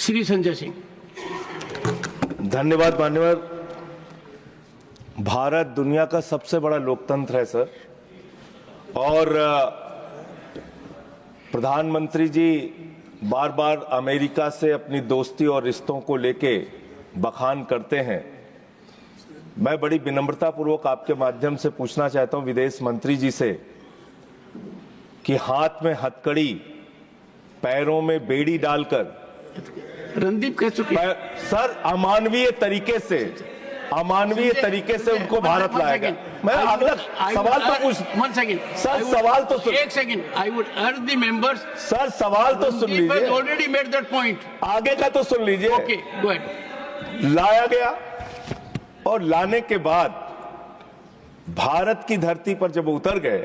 श्री संजय सिंह। धन्यवाद मान्यवर। भारत दुनिया का सबसे बड़ा लोकतंत्र है सर, और प्रधानमंत्री जी बार बार अमेरिका से अपनी दोस्ती और रिश्तों को लेके बखान करते हैं। मैं बड़ी विनम्रता पूर्वक आपके माध्यम से पूछना चाहता हूं विदेश मंत्री जी से कि हाथ में हथकड़ी, पैरों में बेड़ी डालकर रणदीप कह चुके सर अमानवीय तरीके से उनको भारत लाया गया। मैं अगला सवाल तो पूछ सर, सवाल तो सुन, एक सेकंड। आई वुड अर्ज द मेंबर्स, सर सवाल तो सुन लीजिए। ऑलरेडी मेड दैट पॉइंट, आगे का तो सुन लीजिए। Okay go ahead. लाया गया और लाने के बाद भारत की धरती पर जब उतर गए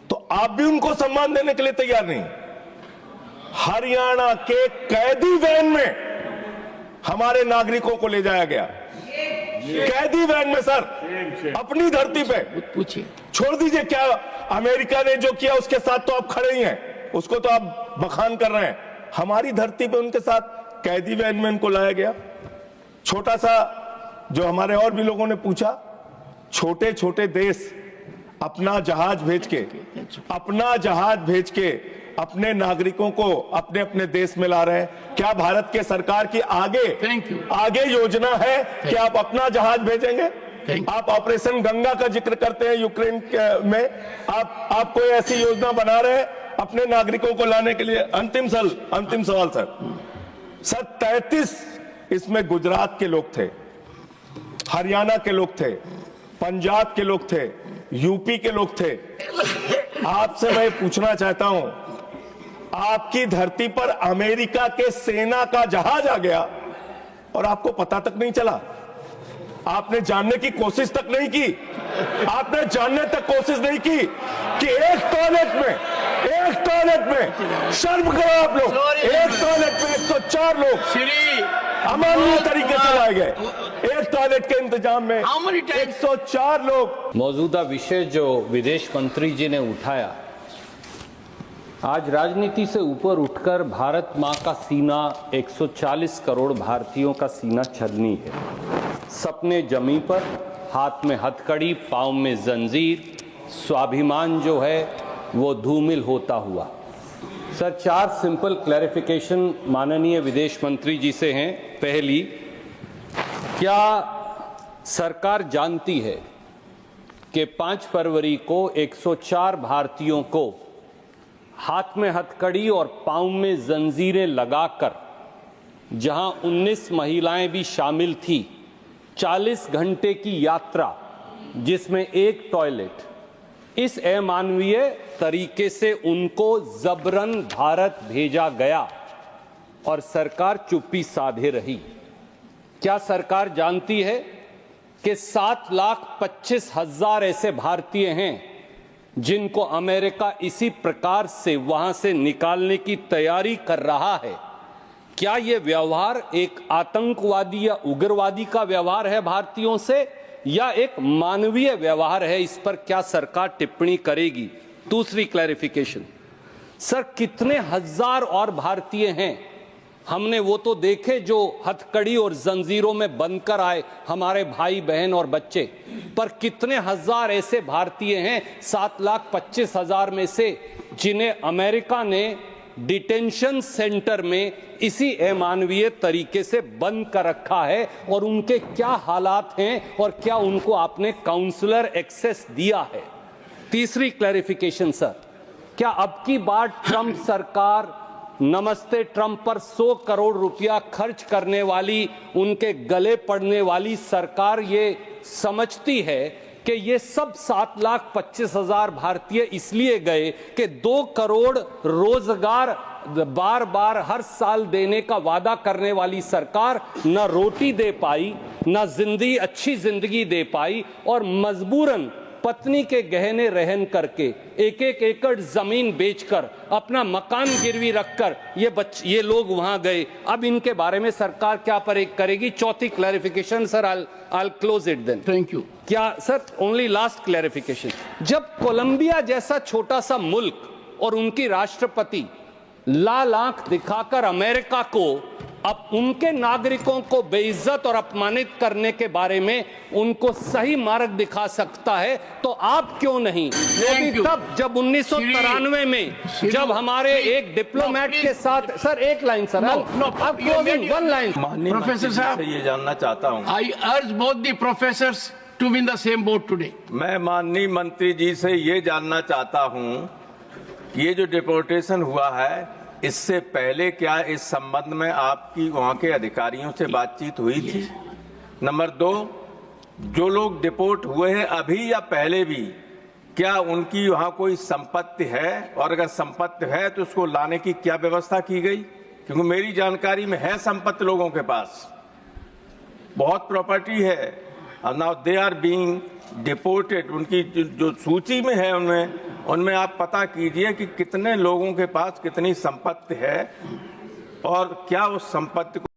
तो आप भी उनको सम्मान देने के लिए तैयार नहीं। हरियाणा के कैदी वैन में हमारे नागरिकों को ले जाया गया, कैदी वैन में सर, अपनी धरती पे। पूछिए, छोड़ दीजिए क्या अमेरिका ने जो किया उसके साथ तो आप खड़े ही हैं, उसको तो आप बखान कर रहे हैं। हमारी धरती पे उनके साथ कैदी वैन में उनको लाया गया। छोटा सा, जो हमारे और भी लोगों ने पूछा, छोटे छोटे देश अपना जहाज भेज के अपने नागरिकों को अपने अपने देश में ला रहे हैं। क्या भारत के सरकार की आगे योजना है कि आप अपना जहाज भेजेंगे? आप ऑपरेशन गंगा का जिक्र करते हैं यूक्रेन में, आप कोई ऐसी योजना बना रहे हैं अपने नागरिकों को लाने के लिए? अंतिम सवाल सर 33 इसमें गुजरात के लोग थे, हरियाणा के लोग थे, पंजाब के लोग थे, यूपी के लोग थे। आपसे मैं पूछना चाहता हूं, आपकी धरती पर अमेरिका के सेना का जहाज आ गया और आपको पता तक नहीं चला? आपने जानने की कोशिश तक नहीं की? आपने जानने तक कोशिश नहीं की कि एक टॉयलेट में शर्म करो आप लोग, एक टॉयलेट में 104 लोग अमानवीय तरीके से लाए गए। एक टॉयलेट के इंतजाम में 104 लोग। मौजूदा विषय जो विदेश मंत्री जी ने उठाया, आज राजनीति से ऊपर उठकर भारत मां का सीना 140 करोड़ भारतीयों का सीना छलनी है। सपने जमी पर, हाथ में हथकड़ी, पांव में जंजीर, स्वाभिमान जो है वो धूमिल होता हुआ। सर 4 सिंपल क्लैरिफिकेशन माननीय विदेश मंत्री जी से हैं। पहली, क्या सरकार जानती है कि 5 फरवरी को 104 भारतीयों को हाथ में हथकड़ी और पांव में जंजीरें लगाकर, जहां 19 महिलाएं भी शामिल थी, 40 घंटे की यात्रा जिसमें एक टॉयलेट, इस अमानवीय तरीके से उनको जबरन भारत भेजा गया और सरकार चुप्पी साधे रही? क्या सरकार जानती है कि 7,25,000 ऐसे भारतीय हैं जिनको अमेरिका इसी प्रकार से वहां से निकालने की तैयारी कर रहा है? क्या यह व्यवहार एक आतंकवादी या उग्रवादी का व्यवहार है भारतीयों से, या एक मानवीय व्यवहार है? इस पर क्या सरकार टिप्पणी करेगी? दूसरी क्लैरिफिकेशन, सर कितने हजार और भारतीय हैं? हमने वो तो देखे जो हथकड़ी और जंजीरों में बंधकर आए, हमारे भाई बहन और बच्चे, पर कितने हजार ऐसे भारतीय हैं 7,25,000 में से जिन्हें अमेरिका ने डिटेंशन सेंटर में इसी अमानवीय तरीके से बंद कर रखा है? और उनके क्या हालात हैं और क्या उनको आपने काउंसलर एक्सेस दिया है? तीसरी क्लैरिफिकेशन सर, क्या अब की बार ट्रंप सरकार नमस्ते ट्रंप पर 100 करोड़ रुपया खर्च करने वाली, उनके गले पड़ने वाली सरकार ये समझती है कि ये सब 7,25,000 भारतीय इसलिए गए कि 2 करोड़ रोजगार बार बार हर साल देने का वादा करने वाली सरकार न रोटी दे पाई, न अच्छी जिंदगी दे पाई, और मजबूरन पत्नी के गहने रहन करके एक एकड़ जमीन बेचकर अपना मकान गिरवी रखकर ये लोग वहां गए? अब इनके बारे में सरकार क्या करेगी? चौथी clarification sir, I'll close it then. Thank you. क्या सर, ओनली लास्ट क्लैरिफिकेशन, जब कोलंबिया जैसा छोटा सा मुल्क और उनकी राष्ट्रपति लाल आंख दिखाकर अमेरिका को अब उनके नागरिकों को बेइज्जत और अपमानित करने के बारे में उनको सही मार्ग दिखा सकता है, तो आप क्यों नहीं? वो भी तब जब 1993 में जब हमारे एक डिप्लोमेट के साथ, सर एक लाइन सर, आप क्लोजिंग वन लाइन। प्रोफेसर साहब, ये जानना चाहता हूं, I urge both the professors to win the same vote today. मैं माननीय मंत्री जी से ये जानना चाहता हूं कि ये जो डिपोर्टेशन हुआ है, इससे पहले क्या इस संबंध में आपकी वहां के अधिकारियों से बातचीत हुई थी? नंबर 2, जो लोग डिपोर्ट हुए हैं अभी या पहले भी, क्या उनकी वहां कोई संपत्ति है, और अगर संपत्ति है तो उसको लाने की क्या व्यवस्था की गई? क्योंकि मेरी जानकारी में है संपत्ति लोगों के पास, बहुत प्रॉपर्टी है, और now they are being deported. उनकी जो सूची में है उनमें आप पता कीजिए कि कितने लोगों के पास कितनी संपत्ति है और क्या उस संपत्ति को